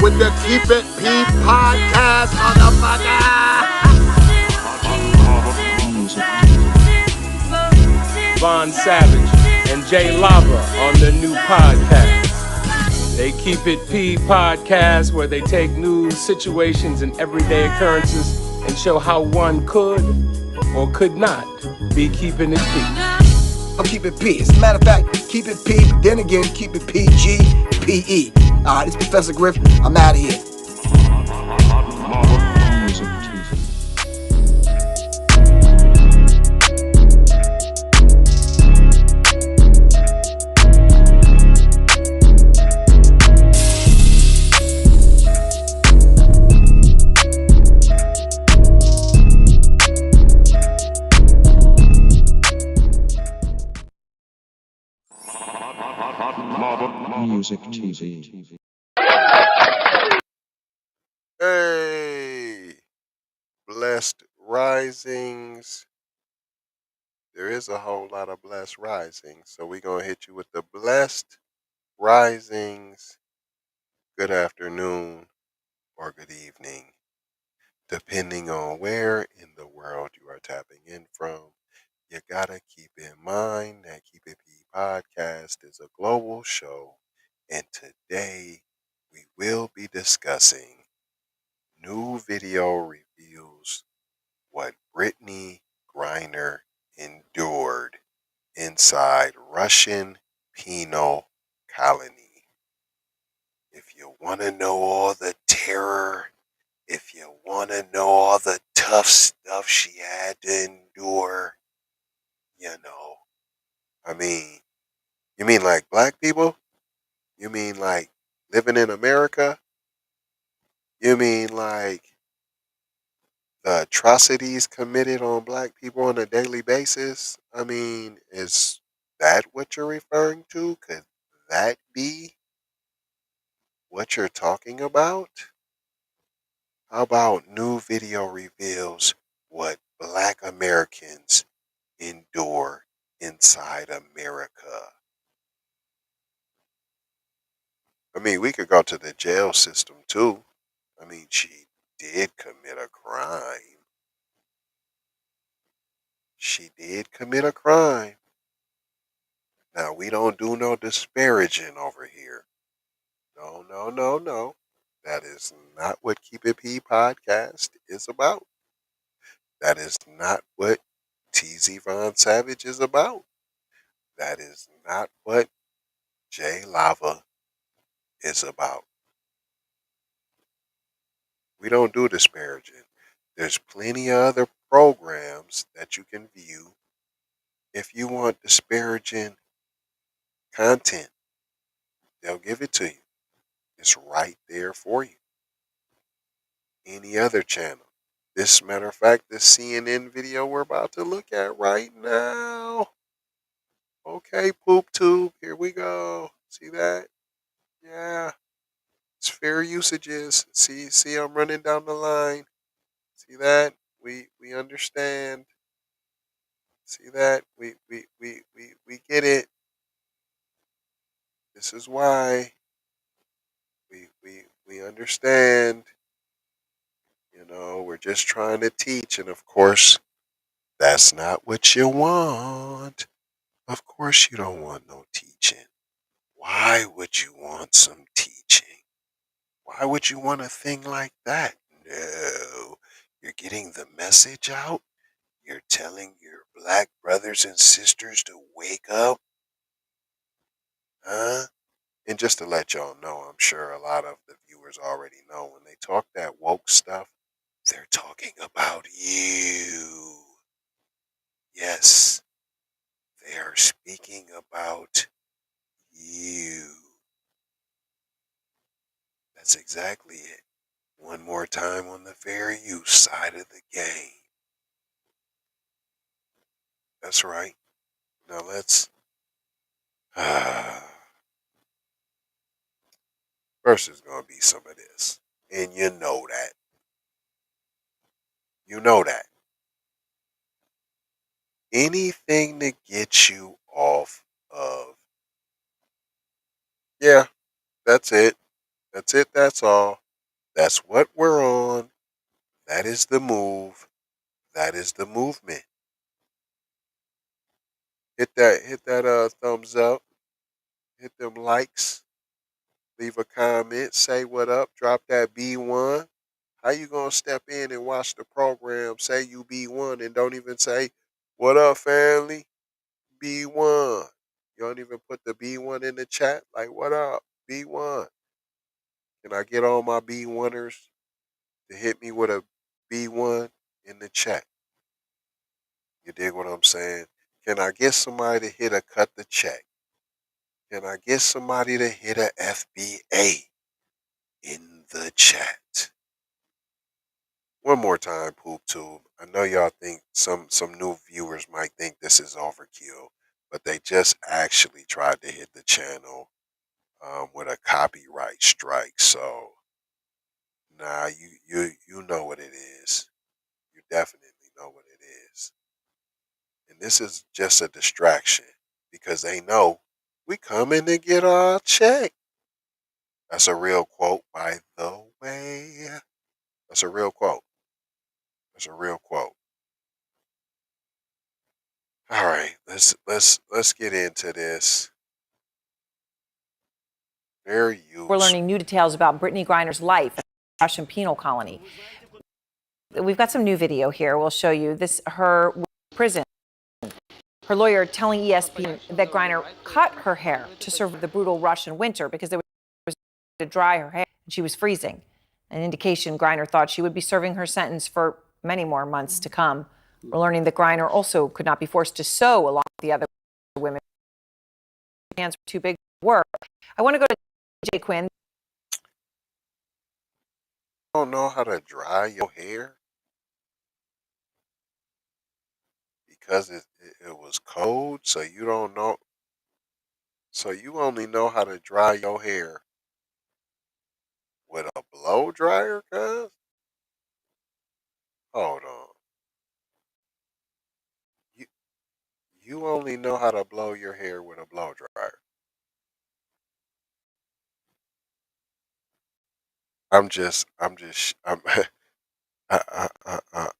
with the Keep It P podcast, motherfucker. Von Savage and Jay Lava on the new podcast. They Keep It P podcast, where they take news, situations, and everyday occurrences and show how one could or could not be keeping it P. I'm Keep It P. As a matter of fact, Keep It P, but then again, Keep It PG, PE. This is Professor Griff. I'm out of here. Music TV. Hey, blessed risings. There is a whole lot of blessed risings, so we're going to hit you with the blessed risings. Good afternoon or good evening, depending on where in the world you are tapping in from. You got to keep in mind that Keep It P podcast is a global show, and today we will be discussing new video reveals what Brittney Griner endured inside Russian penal colony. If you want to know all the terror, if you want to know all the tough stuff she had to endure, you mean like black people? You mean like living in America? You mean like the atrocities committed on black people on a daily basis? I mean, is that what you're referring to? Could that be what you're talking about? How about new video reveals what black Americans endure inside America? I mean, we could go to the jail system too. I mean, she did commit a crime. She did commit a crime. Now, we don't do no disparaging over here. No, no, no, no. That is not what Keep It P podcast is about. That is not what TZ Von Savage is about. That is not what Jay Lava is about. We don't do disparaging. There's plenty of other programs that you can view if you want disparaging content. They'll give it to you. It's right there for you. Any other channel. This matter of fact, the CNN video we're about to look at right now. Okay, poop tube, here we go. See that? Yeah. It's fair usages. See, I'm running down the line. See that? We understand. See that? We get it. This is why. We understand. We're just trying to teach, and of course, that's not what you want. Of course you don't want no teaching. Why would you want some teaching? Why would you want a thing like that? No. You're getting the message out. You're telling your black brothers and sisters to wake up. Huh? And just to let y'all know, I'm sure a lot of the viewers already know when they talk that woke stuff, they're talking about you. Yes, they are speaking about you. That's exactly it. One more time on the fair use side of the game. That's right. Now let's... First is going to be some of this. And you know that. You know that. Anything to get you off of... Yeah, that's it. That's it. That's all. That's what we're on. That is the move. That is the movement. Hit that thumbs up. Hit them likes. Leave a comment. Say what up. Drop that B1. How you gonna step in and watch the program? Say you B1 and don't even say what up, family. B1. You don't even put the B1 in the chat. Like what up, B1? Can I get all my B1ers to hit me with a B1 in the chat? You dig what I'm saying? Can I get somebody to hit a cut the check? Can I get somebody to hit a FBA in the chat? One more time, Poop Tube. I know y'all think some new viewers might think this is overkill, but they just actually tried to hit the channel with a copyright strike. So, nah, you know what it is. You definitely know what it is. And this is just a distraction because they know we coming to get our check. That's a real quote, by the way. That's a real quote. That's a real quote. All right, let's get into this. Very huge. We're learning new details about Brittney Griner's life at the Russian penal colony. We've got some new video here. We'll show you this. Her prison. Her lawyer telling ESPN that Griner cut her hair to survive the brutal Russian winter because there was to dry her hair and she was freezing. An indication Griner thought she would be serving her sentence for many more months to come. We're learning that Griner also could not be forced to sew along with the other women. Hands were too big to work. I want to go to Jay Quinn. Don't know how to dry your hair because it was cold, so you don't know. So you only know how to dry your hair with a blow dryer, cuz? Hold on. You only know how to blow your hair with a blow dryer. I'm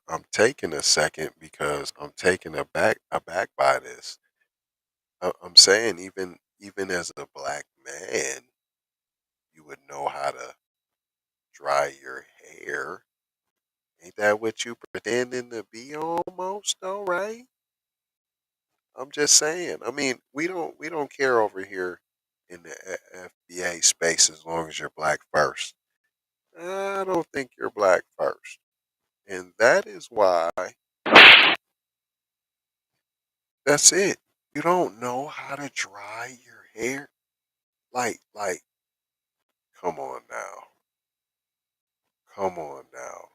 I'm taking a second because I'm taken aback by this. I'm saying even as a black man, you would know how to dry your hair. Ain't that what you pretending to be almost though, right? I'm just saying. I mean, we don't care over here in the FBA space as long as you're black first. I don't think you're black first. And that is why that's it. You don't know how to dry your hair? Like, come on now. Come on now.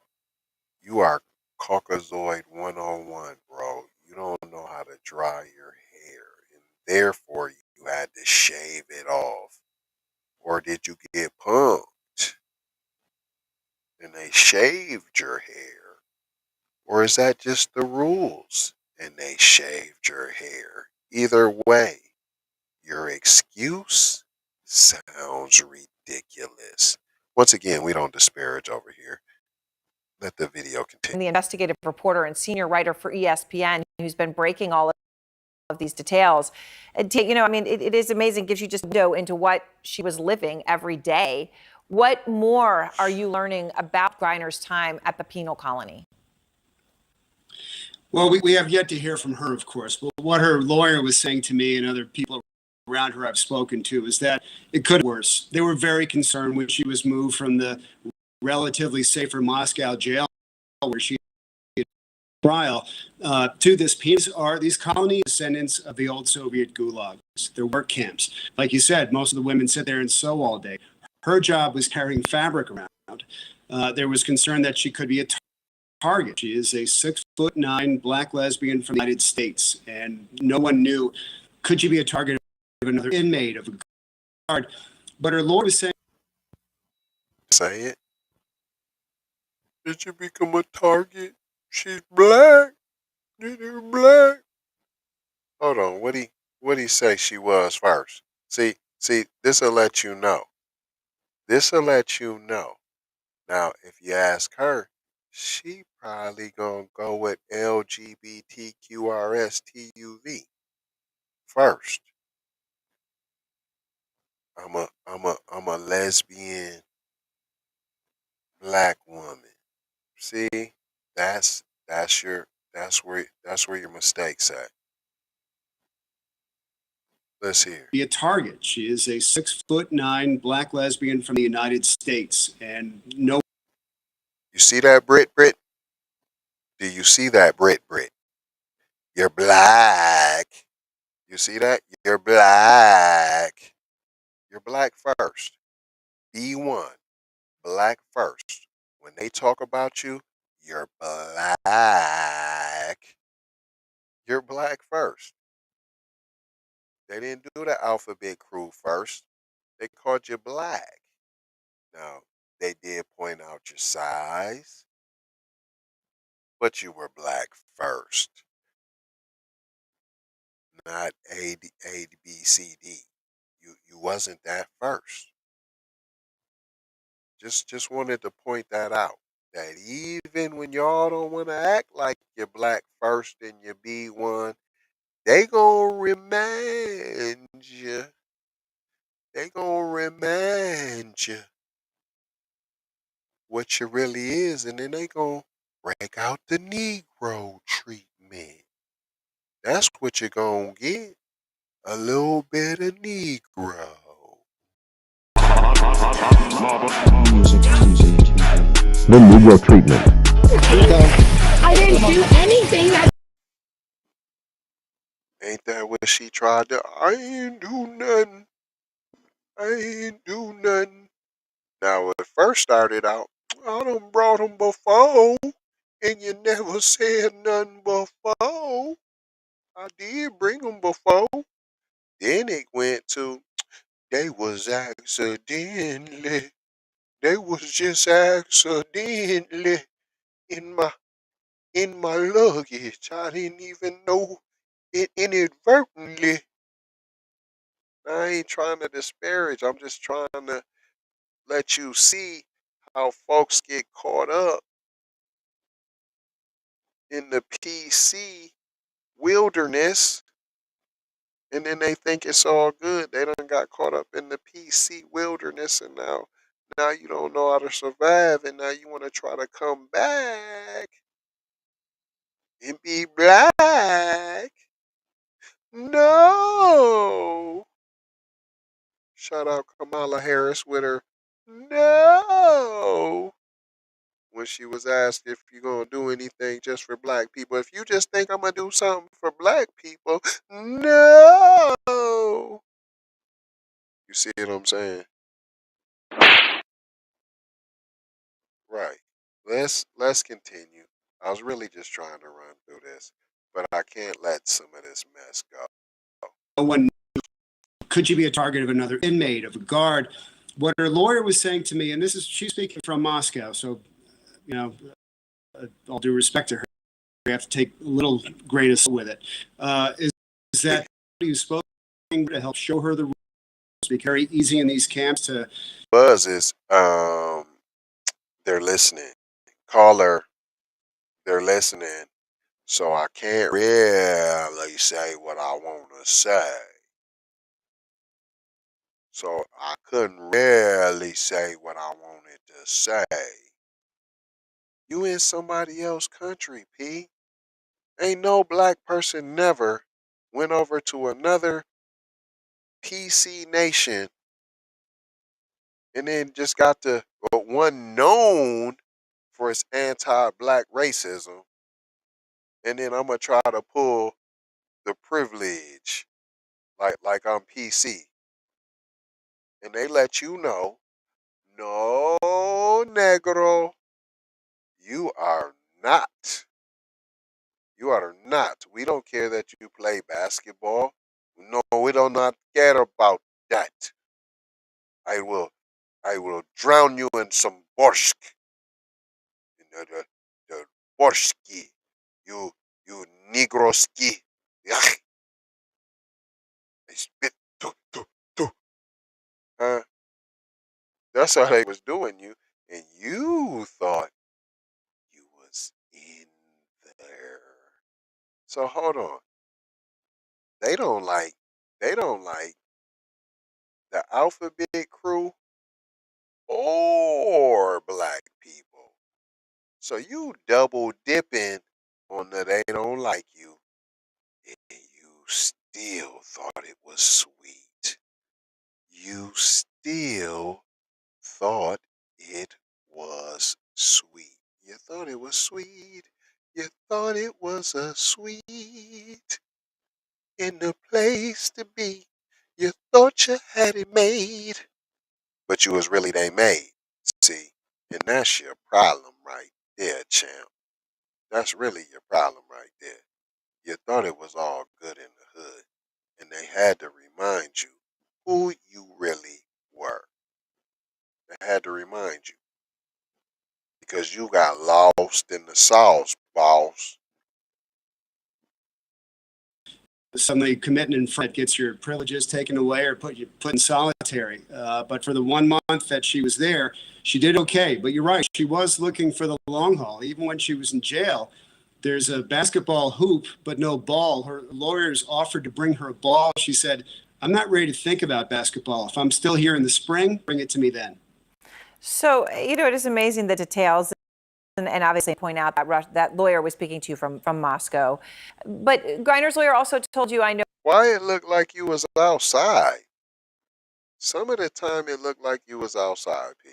You are Caucasoid 101, bro. You don't know how to dry your hair. And therefore, you had to shave it off. Or did you get punked and they shaved your hair? Or is that just the rules and they shaved your hair? Either way, your excuse sounds ridiculous. Once again, we don't disparage over here. Let the video continue. The investigative reporter and senior writer for ESPN who's been breaking all of these details. You know, I mean, it is amazing. Gives you just a window into what she was living every day. What more are you learning about Griner's time at the penal colony? Well, we have yet to hear from her, of course. But what her lawyer was saying to me and other people around her I've spoken to is that it could be worse. They were very concerned when she was moved from the relatively safer Moscow jail where she had trial to this piece. Are these colonies descendants of the old Soviet gulags? They're work camps. Like you said, most of the women sit there and sew all day. Her job was carrying fabric around. There was concern that she could be a target. She is a 6'9" black lesbian from the United States, and no one knew, could she be a target of another inmate, of a guard? But her lawyer was saying, Say it. Did you become a target? She's black. Did you black? Hold on. What he say she was first? See, this'll let you know. This'll let you know. Now, if you ask her, she probably gonna go with LGBTQRSTUV first. I'm a lesbian black woman. See, that's that's where your mistakes at. Let's hear. Be a target. She is a 6'9" black lesbian from the United States, and no. You see that, Brit? Do you see that, Brit? You're black. You see that? You're black. You're black first. B1. Black first. When they talk about you, you're black. You're black first. They didn't do the alphabet crew first. They called you black. Now, they did point out your size, but you were black first. Not A, B, C, D. You wasn't that first. Just wanted to point that out. That even when y'all don't want to act like you're black first and you B1, they gonna remind you. They gonna remind you what you really is, and then they gonna break out the Negro treatment. That's what you're gonna get. A little bit of Negro. Music TV. The Negro treatment. I didn't do anything. Ain't that what she tried to? I ain't do nothing. I ain't do nothing. Now, when it first started out, I done brought him before, and you never said nothing before. I did bring him before. Then it went to, they was accidentally. They was just accidentally in my luggage. I didn't even know it inadvertently. I ain't trying to disparage. I'm just trying to let you see how folks get caught up in the PC wilderness, and then they think it's all good. They done got caught up in the PC wilderness, and now you don't know how to survive, and now you want to try to come back and be black. No. Shout out Kamala Harris with her no when she was asked if you're gonna do anything just for black people. If you just think I'm gonna do something for black people, no. You see what I'm saying? Right. Let's continue. I was really just trying to run through this, but I can't let some of this mess go. No one. Could you be a target of another inmate, of a guard? What her lawyer was saying to me, and this is she's speaking from Moscow, so you know, all due respect to her, we have to take a little grain of salt with it. Is that you spoke to help show her the rules? Be very easy in these camps to. Buzz is they're listening. Caller, they're listening. So I can't really say what I want to say. So I couldn't really say what I wanted to say. You in somebody else's country, P. Ain't no black person never went over to another PC nation and then just got to one known for its anti-black racism, and then I'm gonna try to pull the privilege like I'm PC, and they let you know, no, negro, you are not. You are not. We don't care that you play basketball. No, we do not care about that. I will drown you in some borscht. You know, the borschtki. You negroski. Ugh, I spit. Tu. Huh? That's how they was doing you, and you thought you was in there. So hold on. They don't like they don't like the alphabet crew or black people. So you double dipping on the they don't like you, and you still thought it was sweet. You still thought it was sweet. You thought it was sweet. You thought it was a sweet in the place to be. You thought you had it made, but you was really they made. See, and that's your problem right there, champ. That's really your problem right there. You thought it was all good in the hood, and they had to remind you who you really were. They had to remind you because you got lost in the sauce, boss. Suddenly committing in front gets your privileges taken away or put in solitary. But for the 1 month that she was there, she did okay. But you're right, she was looking for the long haul. Even when she was in jail, there's a basketball hoop, but no ball. Her lawyers offered to bring her a ball. She said, I'm not ready to think about basketball. If I'm still here in the spring, bring it to me then. So, it is amazing the details. And obviously point out that that lawyer was speaking to you from Moscow. But Griner's lawyer also told you, I know. Why it looked like you was outside? Some of the time it looked like you was outside, P.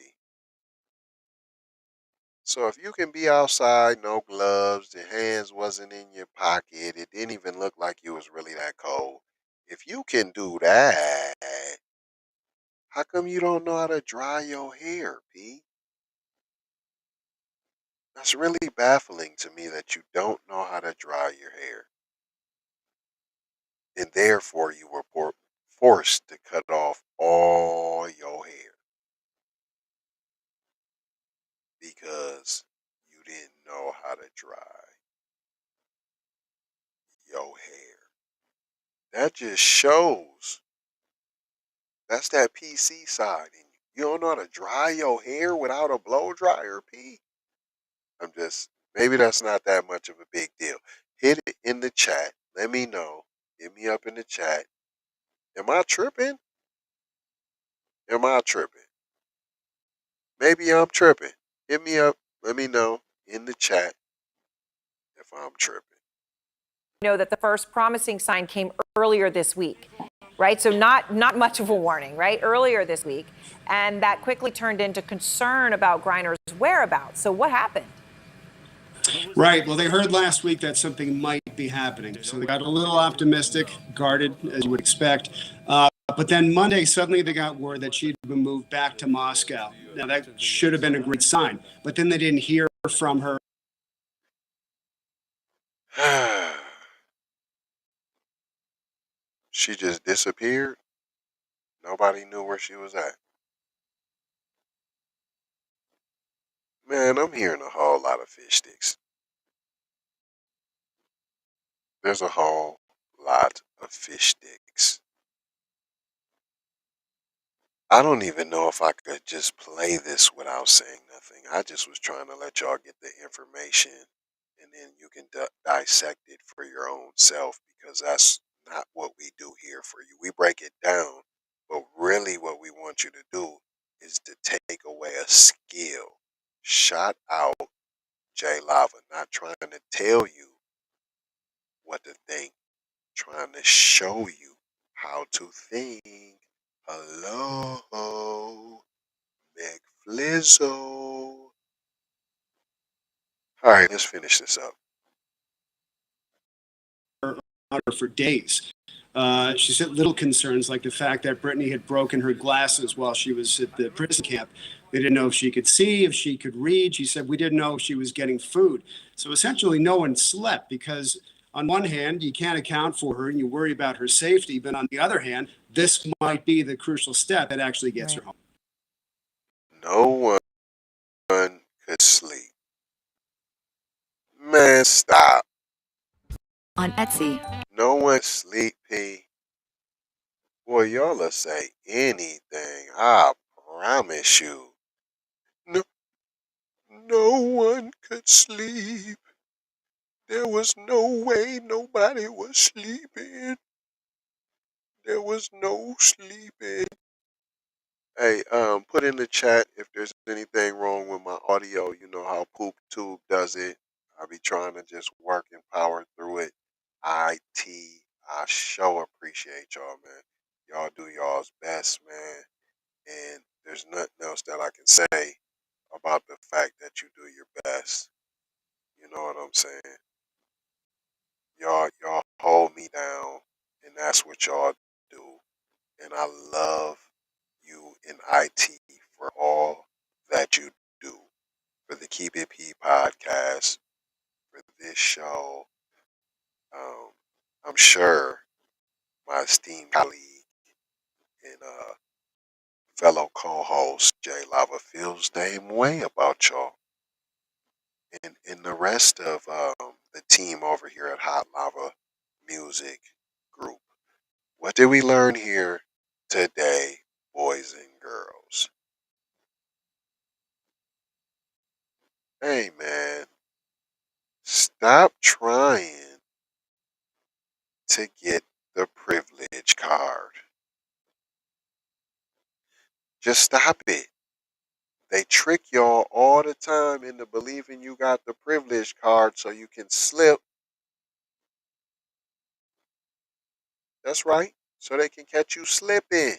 So if you can be outside, no gloves, the hands wasn't in your pocket, it didn't even look like you was really that cold. If you can do that, how come you don't know how to dry your hair, P? That's really baffling to me that you don't know how to dry your hair. And therefore you were forced to cut off all your hair because you didn't know how to dry your hair. That just shows that's that PC side in you. You don't know how to dry your hair without a blow dryer, P? I'm just, maybe that's not that much of a big deal. Hit it in the chat. Let me know. Hit me up in the chat. Am I tripping? Am I tripping? Maybe I'm tripping. Hit me up. Let me know in the chat if I'm tripping. Know that the first promising sign came earlier this week, right? So not much of a warning, right? Earlier this week, and that quickly turned into concern about Griner's whereabouts. So what happened? Right. Well, they heard last week that something might be happening. So they got a little optimistic, guarded, as you would expect. But then Monday, suddenly they got word that she'd been moved back to Moscow. Now, that should have been a great sign. But then they didn't hear from her. She just disappeared. Nobody knew where she was at. Man, I'm hearing a whole lot of fish sticks. There's a whole lot of fish sticks. I don't even know if I could just play this without saying nothing. I just was trying to let y'all get the information and then you can dissect it for your own self because that's not what we do here for you. We break it down, but really what we want you to do is to take away a skill. Shout out J Lava, not trying to tell you what to think, trying to show you how to think. Hello, McFlizzo. All right, let's finish this up. For days. She said little concerns like the fact that Brittney had broken her glasses while she was at the prison camp. They didn't know if she could see, if she could read. She said, we didn't know if she was getting food. So essentially, no one slept because on one hand, you can't account for her and you worry about her safety. But on the other hand, this might be the crucial step that actually gets her home. No one could sleep. Man, stop. On Etsy. No one sleep, P. Boy, y'all will say anything. I promise you, no, no one could sleep. There was no way nobody was sleeping. There was no sleeping. Hey, put in the chat if there's anything wrong with my audio. You know how Poop Tube does it. I be trying to just work and power through it. I sure appreciate y'all, man. Y'all do y'all's best, man. And there's nothing else that I can say about the fact that you do your best. You know what I'm saying? Y'all hold me down, and that's what y'all do. And I love you in IT for all that you do for the Keep It P podcast, for this show. Um, I'm sure my esteemed colleague and fellow co-host Jay Lava feels the same way about y'all, and the rest of the team over here at Hot Lava Music Group. What did we learn here today, boys and girls? Hey man, stop trying to get the privilege card. Just stop it. They trick y'all all the time into believing you got the privilege card so you can slip. That's right. So they can catch you slipping.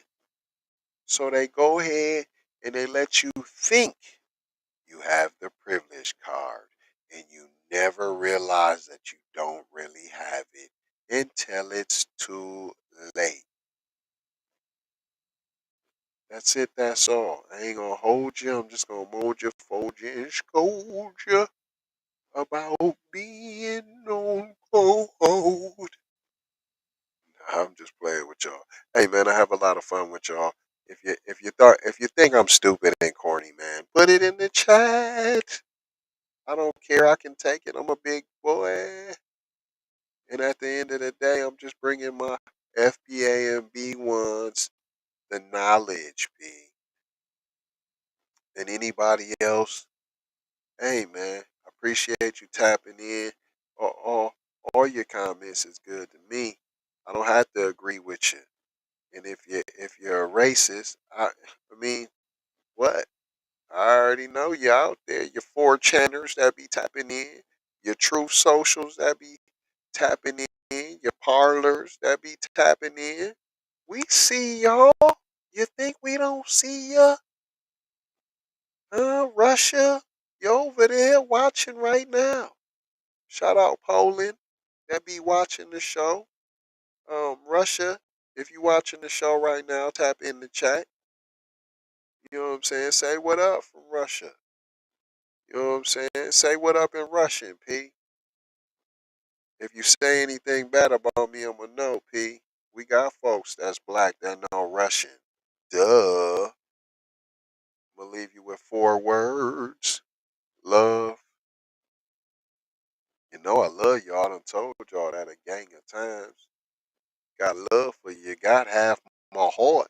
So they go ahead and they let you think you have the privilege card, and you never realize that you don't really have it until it's too late. That's it, that's all. I ain't gonna hold you, I'm just gonna mold you, fold you, and scold you about being on cold. I'm just playing with y'all. Hey man, I have a lot of fun with y'all. If you think I'm stupid and corny, man, put it in the chat. I don't care. I can take it. I'm a big boy. And at the end of the day, I'm just bringing my FBA and B1s, the knowledge, B. And anybody else, hey, man, I appreciate you tapping in. All your comments is good to me. I don't have to agree with you. And if you're a racist, I mean, what? I already know you out there. Your 4chaners that be tapping in, your truth socials that be tapping in, your parlors that be tapping in. We see y'all. You think we don't see ya? Russia, you over there watching right now. Shout out Poland that be watching the show. Russia, if you watching the show right now, tap in the chat. You know what I'm saying? Say what up from Russia. You know what I'm saying? Say what up in Russian, P. If you say anything bad about me, I'm going to know, P. We got folks that's black that know Russian. Duh. I'm going to leave you with 4 words. Love. You know I love y'all. I done told y'all that a gang of times. Got love for you. Got half my heart.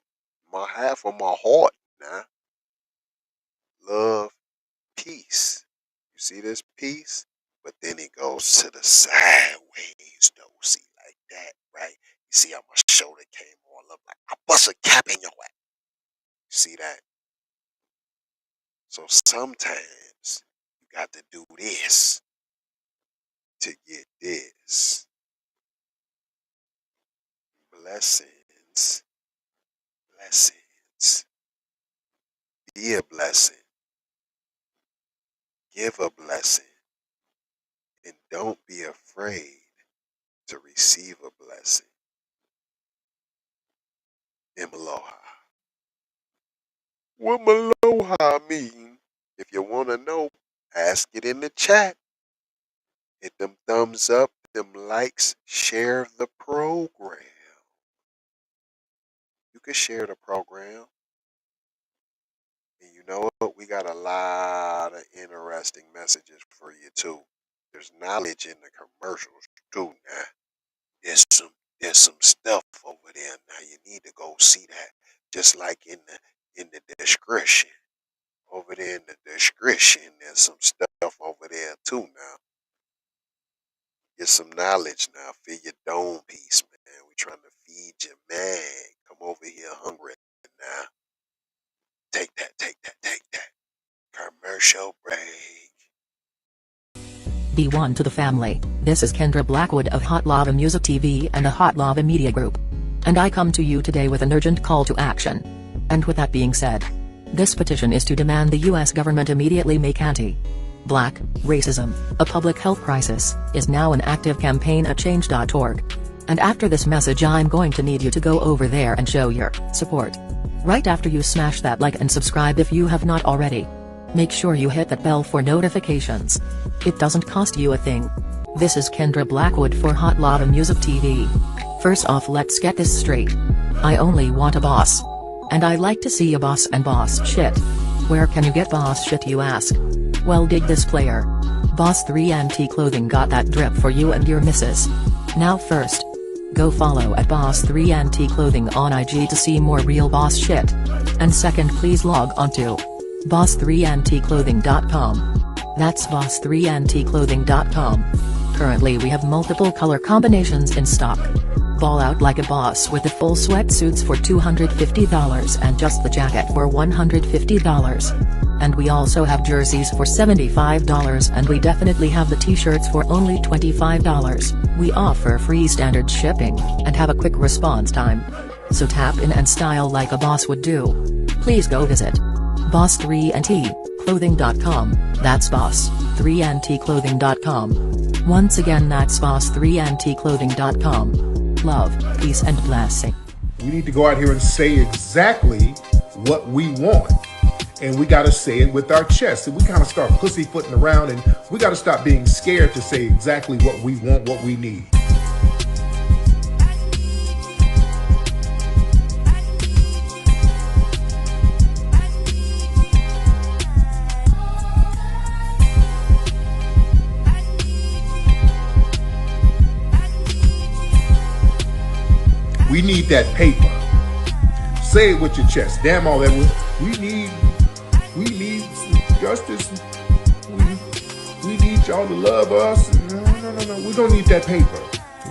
My half of my heart now. Love, peace. You see this peace? But then it goes to the sideways, though. See, like that, right? You see how my shoulder came all up like I bust a cap in your ass. You see that? So sometimes you got to do this to get this. Blessings. Blessings. Be a blessing. Give a blessing. And don't be afraid to receive a blessing. Imaloha. What Maloha mean? If you want to know, ask it in the chat. Hit them thumbs up, them likes, share the program. You can share the program. And you know what? We got a lot of interesting messages for you too. There's knowledge in the commercials too now. There's some stuff over there now. You need to go see that. Just like in in the description. Over there in the description, there's some stuff over there too now. Get some knowledge now. Fill your dome piece, man. We trying to feed you, man. Come over here hungry now. Take that, take that, take that. Commercial break. B1 to the family. This is Kendra Blackwood of Hot Lava Music TV and the Hot Lava Media Group. And I come to you today with an urgent call to action. And with that being said, this petition is to demand the US government immediately make anti-black racism a public health crisis is now an active campaign at change.org. And after this message I'm going to need you to go over there and show your support. Right after you smash that like and subscribe if you have not already. Make sure you hit that bell for notifications. It doesn't cost you a thing. This is Kendra Blackwood for Hot Lava Music TV. First off, let's get this straight. I only want a boss. And I like to see a boss and boss shit. Where can you get boss shit, you ask? Well, dig this player. Boss 3 Anti-Clothing got that drip for you and your missus. Now first, go follow at Boss 3 Anti-Clothing on IG to see more real boss shit. And second, please log on to boss3anticlothing.com. That's boss3anticlothing.com. Currently we have multiple color combinations in stock. Ball out like a boss with the full sweatsuits for $250 and just the jacket for $150. And we also have jerseys for $75, and we definitely have the t-shirts for only $25. We offer free standard shipping, and have a quick response time. So tap in and style like a boss would do. Please go visit boss3anticlothing.com. That's boss3anticlothing.com. Once again, that's boss3anticlothing.com. Love, peace and blessing. We need to go out here and say exactly what we want. And we got to say it with our chest. And we kind of start pussyfooting around, and we got to stop being scared to say exactly what we want, what we need. We need that paper. Say it with your chest. Damn all that. We need justice. We need y'all to love us. No. We don't need that paper.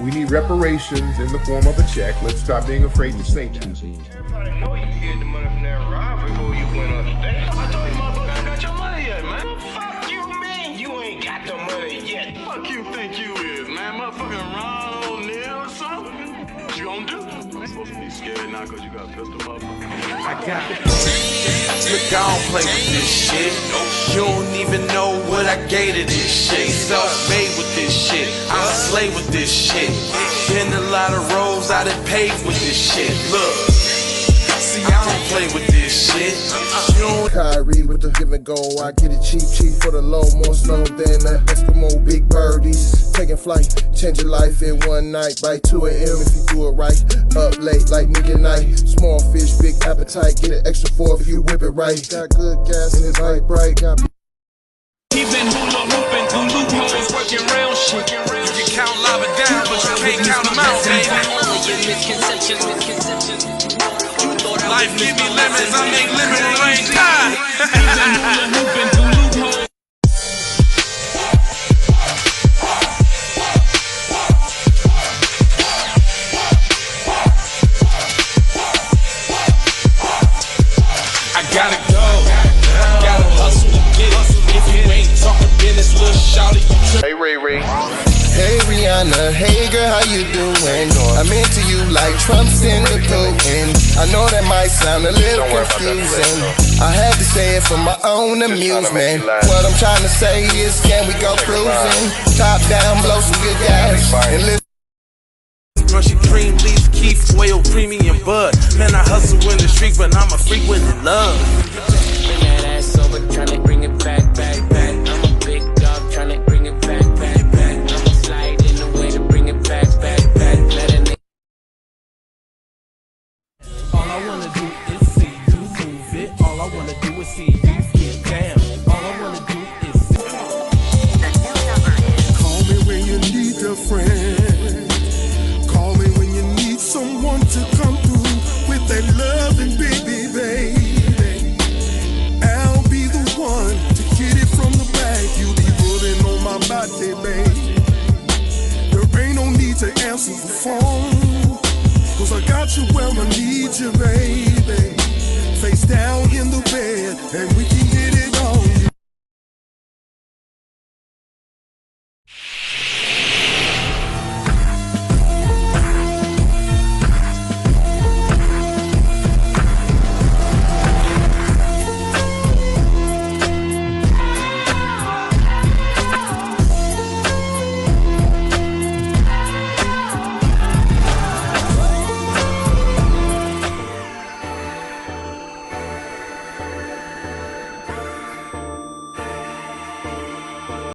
We need reparations in the form of a check. Let's stop being afraid to say that. Everybody know you get the money from that robbery before you went up there. I told you motherfucker ain't got your money yet, man. Fuck you, man. You ain't got the money yet. Fuck you think you is, man. Motherfucking Ron O'Neal or something. What you gonna do? I'm supposed to be scared now because you got a pistol, motherfucker. I got it. Look, I don't play with this shit. You don't even know what I gave to this shit. Self-made with this shit. I slay with this shit. Been a lot of roads I done paved with this shit. Look, see, I don't play with this shit. Kyrie with the give and go. I get it cheap for the low. More snow than the Eskimo big birdies. Taking flight, change your life in one night. By 2 a.m. if you do it right. Up late like midnight. Small fish, big appetite. Get an extra 4 if you whip it right. Got good gas and it's light bright. Got He been hula hooping through loopholes, working round shit. You can count lava down, but you can't count them out, baby. Life give me lemons, I make lemonade rain die. I gotta go, gotta hustle to get it. If you ain't talking business, little shawty, you Hey, Ray. Hey Rihanna, hey girl, how you doing? I'm into you like Trump's in the Putin. I know that might sound a little confusing. I had to say it for my own amusement. What I'm trying to say is, can we go cruising? Top down, blow some good gas, and live. Crunchy cream, leaf, keef, oil, premium bud. Man, I hustle in the street, but I'm a freak with the love. Bring that ass over, tryna bring it back. I'm a big dog, tryna bring it back. I'ma slide in the way to bring it back. Let a nigga. All I wanna do is see you move it. All I wanna do is see you get down. All I wanna do is see. Call me when you need a friend. Call me when you need someone to come through with that loving baby. want you where I need you, baby.